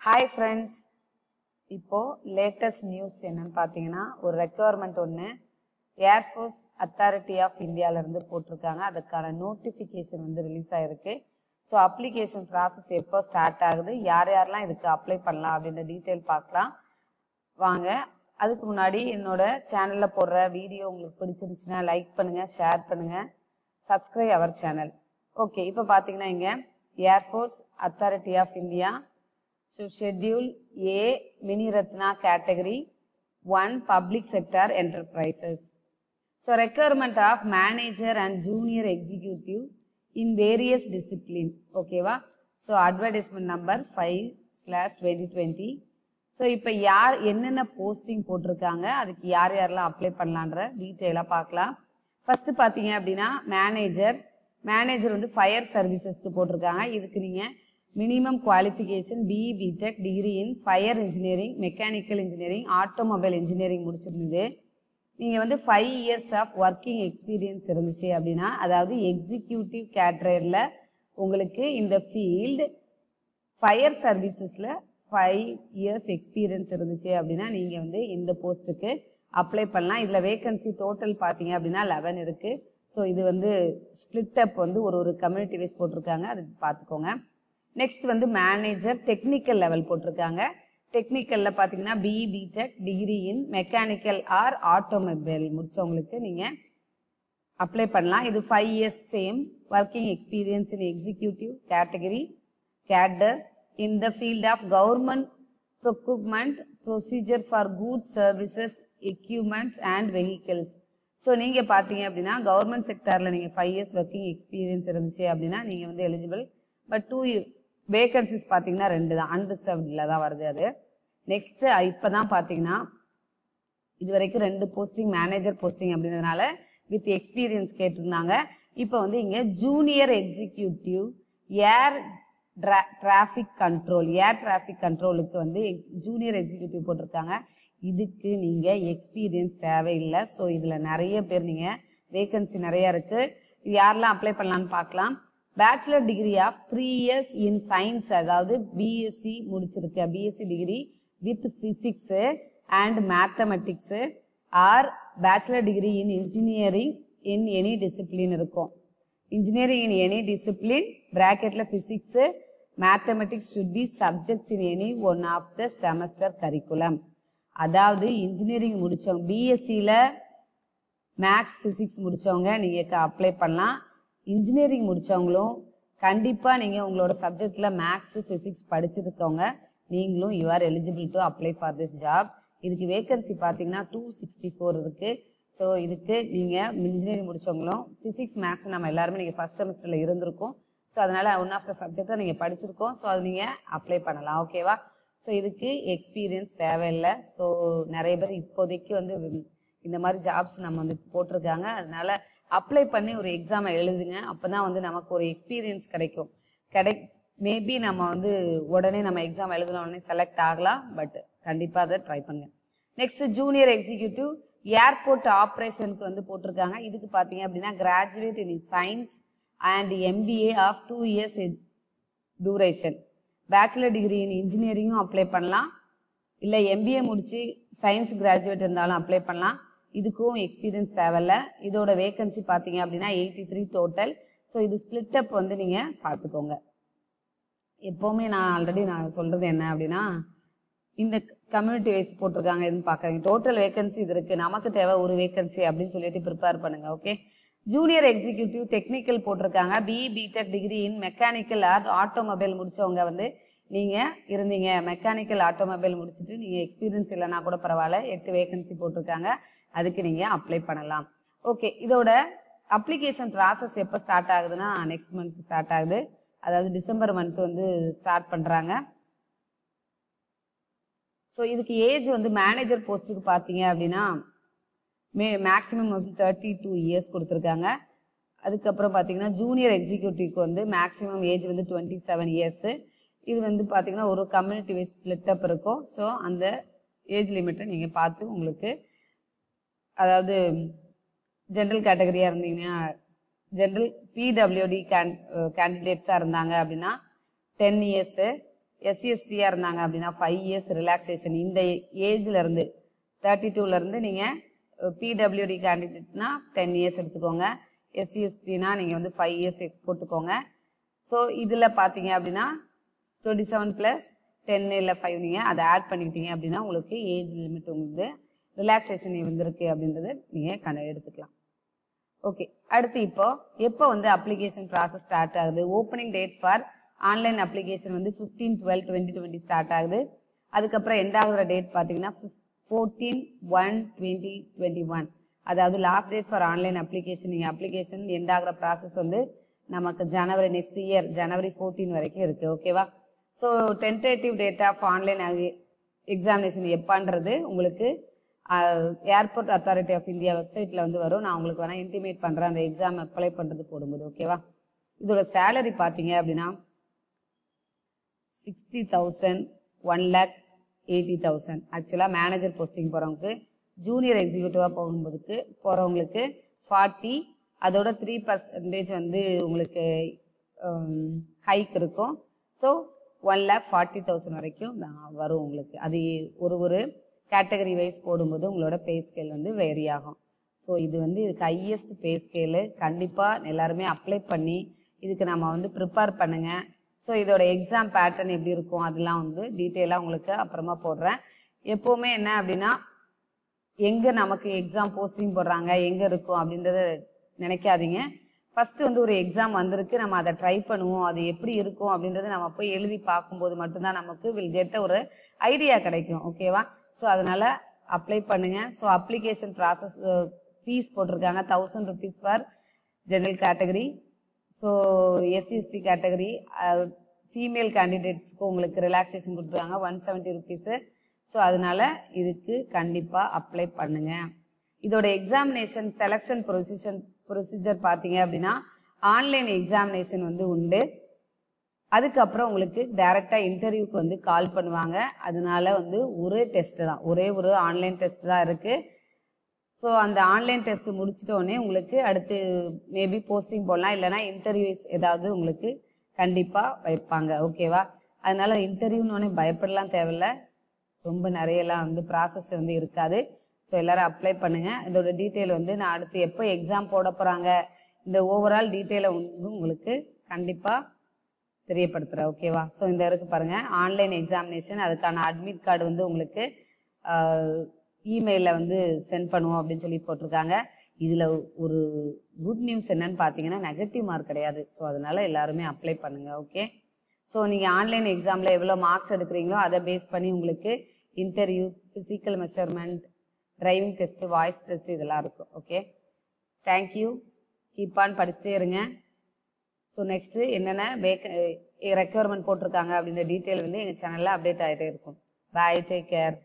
Hi friends, இப்போ latest news என்னன்னு பார்த்தீங்கன்னா ஒரு requirement ஒன்று Air Force Authority of Indiaல இருந்து போட்டிருக்காங்க. அதுக்கான நோட்டிஃபிகேஷன் வந்து ரிலீஸ் ஆயிருக்கு. ஸோ அப்ளிகேஷன் ப்ராசஸ் எப்போ ஸ்டார்ட் ஆகுது, யார் யாரெல்லாம் இதுக்கு அப்ளை பண்ணலாம் அப்படின்ற டீட்டெயில் பார்க்கலாம் வாங்க. அதுக்கு முன்னாடி என்னோட சேனலில் போடுற வீடியோ உங்களுக்கு பிடிச்சிருந்துச்சுன்னா லைக் பண்ணுங்கள், ஷேர் பண்ணுங்கள், சப்ஸ்கிரைப் அவர் சேனல். ஓகே, இப்போ பார்த்தீங்கன்னா இங்கே air force authority of India. So schedule A Mini Ratna category 1 public sector enterprises. So requirement of manager and junior executive in various discipline. Okay va? So advertisement number 5/2020. So இப்போ யார் என்னென்ன posting போட்டிருக்காங்க, அதுக்கு யார் யாரெல்லாம் அப்ளை பண்ணலான்ற டீட்டெயிலாக பார்க்கலாம். First பார்த்தீங்க அப்படின்னா மேனேஜர் வந்து ஃபயர் சர்வீசஸ்க்கு போட்டிருக்காங்க. இதுக்கு நீங்கள் minimum qualification BE BTech degree in fire engineering, mechanical engineering, automobile engineering முடிச்சிருந்தது. நீங்கள் வந்து 5 years ஆஃப் ஒர்க்கிங் எக்ஸ்பீரியன்ஸ் இருந்துச்சு அப்படின்னா, அதாவது எக்ஸிக்யூட்டிவ் கேட்டரியில் உங்களுக்கு இந்த ஃபீல்டு ஃபயர் சர்வீசஸில் 5 years எக்ஸ்பீரியன்ஸ் இருந்துச்சு அப்படின்னா நீங்கள் வந்து இந்த போஸ்ட்டுக்கு அப்ளை பண்ணலாம். இதில் வேகன்சி டோட்டல் பார்த்தீங்க அப்படின்னா 11 இருக்குது. ஸோ இது வந்து ஸ்பிளிட் அப் வந்து ஒரு கம்யூனிட்டி வைஸ் போட்டிருக்காங்க, அது பார்த்துக்கோங்க. நெக்ஸ்ட் வந்து மேனேஜர் டெக்னிக்கல் லெவல் போட்டிருக்காங்க. டெக்னிக்கலில் பார்த்தீங்கன்னா BE BTech degree in mechanical or automobile முடிச்சவங்களுக்கு நீங்கள் அப்ளை பண்ணலாம். இது 5 years same working experience in executive category cadre in the field of government procurement procedure for goods services equipments and vehicles. So நீங்கள் பார்த்தீங்க அப்படின்னா government செக்டாரில் நீங்கள் 5 years working experience இருந்துச்சு அப்படின்னா நீங்கள் வந்து எலிஜிபிள். பட் 2 வேகன்சிஸ் பார்த்தீங்கன்னா 2 தான், அன்ரிசர்வ்டில் தான் வருது அது. நெக்ஸ்ட் இப்போ தான் பார்த்தீங்கன்னா இது வரைக்கும் 2 போஸ்டிங் மேனேஜர் போஸ்டிங் அப்படின்றதுனால வித் எக்ஸ்பீரியன்ஸ் கேட்டிருந்தாங்க. இப்போ வந்து இங்கே ஜூனியர் எக்ஸிக்யூட்டிவ் ஏர் டிராஃபிக் கண்ட்ரோலுக்கு வந்து ஜூனியர் எக்ஸிக்யூட்டிவ் போட்டிருக்காங்க. இதுக்கு நீங்கள் எக்ஸ்பீரியன்ஸ் தேவையில்லை. ஸோ இதில் நிறைய பேர் நீங்கள் வேகன்சி நிறைய இருக்குது. இது யாரெல்லாம் அப்ளை பண்ணலான்னு பார்க்கலாம். Bachelor degree of 3 years in science, அதாவது BSc முடிச்சிருக்க BSc degree with physics and mathematics or bachelor degree in engineering in any discipline இருக்கும். இன்ஜினியரிங் இன் எனி டிசிப்ளின் பிராக்கெட்ல physics mathematics should be subjects in any one of the semester curriculum. அதாவது engineering முடிச்சவங்க BScல maths physics முடிச்சவங்க நீங்க apply பண்ணலாம். Engineering முடித்தவங்களும் கண்டிப்பாக நீங்கள் உங்களோட சப்ஜெக்டில் மேக்ஸ் ஃபிசிக்ஸ் படிச்சிருக்கவங்க நீங்களும் you are eligible to apply for this job. இதுக்கு வேகன்சி பார்த்தீங்கன்னா 264 இருக்குது. ஸோ இதுக்கு நீங்கள் இன்ஜினியரிங் முடித்தவங்களும் ஃபிசிக்ஸ் மேக்ஸ் நம்ம எல்லாருமே நீங்கள் ஃபர்ஸ்ட் செமஸ்டரில் இருந்திருக்கும். ஸோ அதனால் ஒன் ஆஃப் த சப்ஜெக்டை நீங்கள் படிச்சிருக்கோம். ஸோ அது நீங்கள் அப்ளை பண்ணலாம். ஓகேவா? ஸோ இதுக்கு எக்ஸ்பீரியன்ஸ் தேவையில்லை. ஸோ நிறைய பேர் இப்போதைக்கு வந்து இந்த மாதிரி ஜாப்ஸ் நம்ம வந்து போட்டிருக்காங்க. அதனால அப்ளை பண்ணி ஒரு எக்ஸாமை எழுதுங்க. அப்போ தான் வந்து நமக்கு ஒரு எக்ஸ்பீரியன்ஸ் கிடைக்கும். மேபி நம்ம வந்து உடனே நம்ம எக்ஸாம் எழுதின உடனே செலக்ட் ஆகலாம். பட் கண்டிப்பாக அதை ட்ரை பண்ணுங்க. நெக்ஸ்ட் ஜூனியர் எக்ஸிக்யூட்டிவ் ஏர்போர்ட் ஆப்ரேஷனுக்கு வந்து போட்டிருக்காங்க. இதுக்கு பார்த்தீங்க அப்படின்னா graduate in science and MBA of 2 years duration. Bachelor degree in இன்ஜினியரிங்கும் அப்ளை பண்ணலாம், இல்லை MBA முடிச்சு சயின்ஸ் கிராஜுவேட் இருந்தாலும் அப்ளை பண்ணலாம். இதுக்கும் எக்ஸ்பீரியன்ஸ் தேவையில்ல. இதோட வேகன்சி பார்த்தீங்க அப்படின்னா 83 டோட்டல். ஸோ இது ஸ்பிளிட் அப் வந்து நீங்கள் பார்த்துக்கோங்க. எப்போவுமே நான் சொல்கிறது என்ன அப்படின்னா, இந்த கம்யூனிட்டி வைஸ் போட்டிருக்காங்க எதுன்னு பார்க்குறீங்க. டோட்டல் வேகன்சி இது இருக்குது, நமக்கு தேவை ஒரு வேகன்சி அப்படின்னு சொல்லிட்டு ப்ரிப்பேர் பண்ணுங்க. ஓகே, ஜூனியர் எக்ஸிக்யூட்டிவ் டெக்னிக்கல் போட்டிருக்காங்க. BE BTech degree in mechanical or automobile முடிச்சவங்க வந்து நீங்கள் இருந்தீங்க, மெக்கானிக்கல் ஆட்டோமொபைல் முடிச்சுட்டு நீங்கள் எக்ஸ்பீரியன்ஸ் இல்லைன்னா கூட பரவாயில்ல, 8 வேகன்சி போட்டிருக்காங்க. அதுக்கு நீங்கள் அப்ளை பண்ணலாம். ஓகே, இதோட அப்ளிகேஷன் ப்ராசஸ் எப்போ ஸ்டார்ட் ஆகுதுன்னா நெக்ஸ்ட் மந்த் ஸ்டார்ட் ஆகுது. அதாவது டிசம்பர் மந்த் வந்து ஸ்டார்ட் பண்ணுறாங்க. ஸோ இதுக்கு ஏஜ் வந்து மேனேஜர் போஸ்ட்டுக்கு பார்த்தீங்க அப்படின்னா மேக்ஸிமம் வந்து 32 years கொடுத்துருக்காங்க. அதுக்கப்புறம் பார்த்தீங்கன்னா ஜூனியர் எக்ஸிக்யூட்டிவ்க்கு வந்து மேக்ஸிமம் ஏஜ் வந்து 27 years. இது வந்து பார்த்தீங்கன்னா ஒரு கம்யூனிட்டி வைஸ் ஸ்பிளிட் அப் இருக்கும். ஸோ அந்த ஏஜ் லிமிட்டை நீங்கள் பார்த்து உங்களுக்கு, அதாவது ஜென்ரல் கேட்டகரியாக இருந்தீங்கன்னா ஜென்ரல் PWD கேண்டிடேட்ஸாக இருந்தாங்க அப்படின்னா 10 years, SC/ST இருந்தாங்க அப்படின்னா 5 years ரிலாக்ஸேஷன் இந்த ஏஜ்ல இருந்து 32ல இருந்து நீங்க PWD கேண்டிடேட்னா 10 years எடுத்துக்கோங்க. SC/STனா நீங்க வந்து 5 years போட்டுக்கோங்க. ஸோ இதுல பாத்தீங்க அப்படின்னா 27 plus 10 இல்ல 5 நீங்க அதை ஆட் பண்ணிக்கிட்டீங்க அப்படின்னா உங்களுக்கு ஏஜ் லிமிட் உங்களுக்கு ரிலாக்ஸேஷன் இருந்திருக்கு அப்படின்றது நீங்க எடுத்துக்கலாம். ஓகே, அடுத்து எப்போ வந்து அப்ளிகேஷன் ப்ராசஸ் ஸ்டார்ட் ஆகுது? Opening date for online application வந்து 15/12/2020 ஸ்டார்ட் ஆகுது. அதுக்கப்புறம் எண்ட் ஆகுற டேட் பார்த்தீங்கன்னா 14/1/2021. அதாவது last date for online application. நீங்கள் அப்ளிகேஷன் எண்ட் ஆகுற ப்ராசஸ் வந்து நமக்கு நெக்ஸ்ட் இயர் ஜனவரி 14 வரைக்கும் இருக்கு. ஓகேவா? So tentative date of online examination எப்பான்றது உங்களுக்கு ஏர்போர்ட் அத்தாரிட்டி ஆஃப் இந்தியா வெப்சைட்ல வந்து வரும். நான் உங்களுக்கு வேணா இன்டிமேட் பண்றேன் அந்த எக்ஸாம் அப்ளை பண்றது போடும்போது. ஓகேவா? இதோட சேலரி பாத்தீங்க அப்படின்னா 60,000, 1,80,000. ஆக்சுவலா மேனேஜர் போஸ்டிங் போறவங்களுக்கு, ஜூனியர் எக்ஸிக்யூட்டிவா போறவங்களுக்கு 40, அதோட 3% வந்து உங்களுக்கு ஹைக் இருக்கும். ஸோ 1,40,000 வரைக்கும் வரும் உங்களுக்கு. அது ஒரு கேட்டகரி வைஸ் போடும்போது உங்களோட பே ஸ்கேல் வந்து வேரி ஆகும். ஸோ இது வந்து இதுக்கு ஹையஸ்ட் பே ஸ்கேலு. கண்டிப்பாக எல்லாருமே அப்ளை பண்ணி இதுக்கு நம்ம வந்து ப்ரிப்பேர் பண்ணுங்க. ஸோ இதோட எக்ஸாம் பேட்டர்ன் எப்படி இருக்கும் அதெல்லாம் வந்து டீட்டெயிலாக உங்களுக்கு அப்புறமா போடுறேன். எப்போவுமே என்ன அப்படின்னா எங்கே நமக்கு எக்ஸாம் போஸ்டிங் போடுறாங்க எங்கே இருக்கும் அப்படின்றத நினைக்காதீங்க. ஃபர்ஸ்ட் வந்து ஒரு எக்ஸாம் வந்திருக்கு, நம்ம அதை ட்ரை பண்ணுவோம், அது எப்படி இருக்கும் அப்படின்றத நம்ம போய் எழுதி பார்க்கும்போது மட்டும்தான் நமக்கு வில் கெட்ட ஒரு ஐடியா கிடைக்கும். ஓகேவா? ஸோ அதனால அப்ளை பண்ணுங்க. ஸோ அப்ளிகேஷன் ப்ராசஸ் ஃபீஸ் போட்டிருக்காங்க 1000 rupees for general category. So SC/ST category female கேண்டிடேட்ஸ்க்கு உங்களுக்கு ரிலாக்ஸேஷன் கொடுத்துருக்காங்க 170 rupees. ஸோ அதனால இதுக்கு கண்டிப்பாக அப்ளை பண்ணுங்க. இதோட எக்ஸாமினேஷன் செலக்ஷன் ப்ரொசீஜர் பார்த்தீங்க அப்படின்னா ஆன்லைன் எக்ஸாமினேஷன் வந்து உண்டு. அதுக்கப்புறம் உங்களுக்கு டைரக்டா இன்டர்வியூக்கு வந்து கால் பண்ணுவாங்க. அதனால வந்து ஒரே டெஸ்ட் தான், ஒரே ஒரு ஆன்லைன் டெஸ்ட் தான் இருக்கு. ஸோ அந்த ஆன்லைன் டெஸ்ட் முடிச்சிட்டோடனே உங்களுக்கு அடுத்து மேபி போஸ்டிங் போடலாம், இல்லைனா இன்டர்வியூஸ் ஏதாவது உங்களுக்கு கண்டிப்பா வைப்பாங்க. ஓகேவா? அதனால இன்டர்வியூன்னு பயப்படலாம் தேவையில்ல, ரொம்ப நிறையலாம் வந்து ப்ராசஸ் வந்து இருக்காது. ஸோ எல்லாரும் அப்ளை பண்ணுங்க. இதோட டீட்டெயில் வந்து நான் அடுத்து எப்போ எக்ஸாம் போட போறாங்க இந்த ஓவரால் டீட்டெயிலை வந்து உங்களுக்கு கண்டிப்பா தெரியப்படுத்துறேன். ஓகேவா? ஸோ இந்த இருக்கு பாருங்க, ஆன்லைன் எக்ஸாமினேஷன், அதுக்கான அட்மிட் கார்டு வந்து உங்களுக்கு இமெயிலில் வந்து சென்ட் பண்ணுவோம் அப்படின்னு சொல்லி போட்டிருக்காங்க. இதில் ஒரு குட் நியூஸ் என்னன்னு பார்த்தீங்கன்னா நெகட்டிவ் மார்க் கிடையாது. ஸோ அதனால எல்லாருமே அப்ளை பண்ணுங்க. ஓகே? ஸோ நீங்கள் ஆன்லைன் எக்ஸாமில் எவ்வளோ மார்க்ஸ் எடுக்கிறீங்களோ அதை பேஸ் பண்ணி உங்களுக்கு interview, physical measurement, driving test, voice test இதெல்லாம் இருக்கும். Okay, thank you. கீப் ஆன் படிச்சுட்டே இருங்க. ஸோ நெக்ஸ்ட்டு என்னென்ன ரெக்யர்மெண்ட் போட்டிருக்காங்க அப்படின்ற டீட்டெயில் வந்து எங்கள் சேனலில் அப்டேட் ஆகிட்டே இருக்கும். பாய், டேக் கேர்.